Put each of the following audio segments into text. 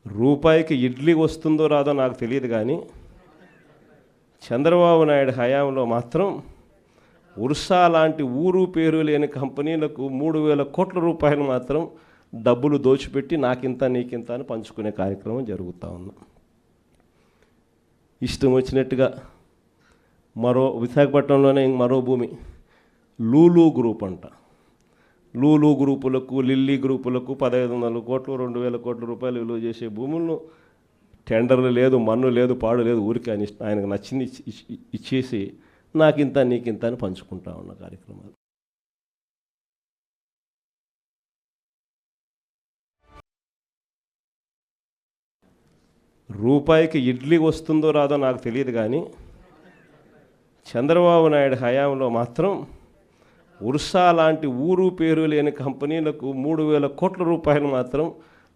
రూపాయికి ఇడ్లీ వస్తుందో రాదో నాకు తెలియదు కానీ చంద్రబాబు నాయుడు హయాంలో మాత్రం ఉర్సా లాంటి ఊరు పేరు లేని కంపెనీలకు 3,000 కోట్ల రూపాయలు మాత్రం డబ్బులు దోచిపెట్టి నాకింత నీకింత అని పంచుకునే కార్యక్రమం జరుగుతూ ఉంది. ఇష్టం వచ్చినట్టుగా విశాఖపట్నంలోనే మరో భూమి లూలు గ్రూప్ అంట. లూలు గ్రూపులకు లిల్లీ గ్రూపులకు 1,500 కోట్లు 2,000 కోట్ల రూపాయలు విలువ చేసే భూములను టెండర్లు లేదు, మన్ను లేదు, పాడు లేదు, ఊరికి ఆయనకు నచ్చింది ఇచ్చేసి నాకింత నీకింత అని పంచుకుంటా ఉన్న కార్యక్రమాలు. రూపాయికి ఇడ్లీ వస్తుందో రాదో నాకు తెలియదు కానీ చంద్రబాబు నాయుడు హయాంలో మాత్రం ఉర్సా లాంటి ఊరు పేరు లేని కంపెనీలకు 3,000 కోట్ల రూపాయలు మాత్రం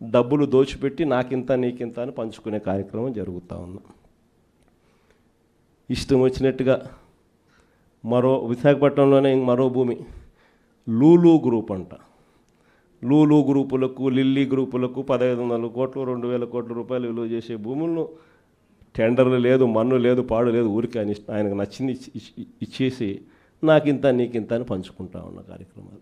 డబ్బులు దోచిపెట్టి నాకింత నీకింత అని పంచుకునే కార్యక్రమం జరుగుతూ ఉంది. ఇష్టం వచ్చినట్టుగా విశాఖపట్నంలోనే మరో భూమి లూలు గ్రూప్ అంట. లూలు గ్రూపులకు లిల్లీ గ్రూపులకు 1,500 కోట్లు 2,000 కోట్ల రూపాయలు విలువ చేసే భూములను టెండర్లు లేదు, మన్ను లేదు, పాడు లేదు, ఊరికి ఆయనకు నచ్చింది ఇచ్చేసి నాకింత నీకింత అని పంచుకుంటా ఉన్న కార్యక్రమాలు.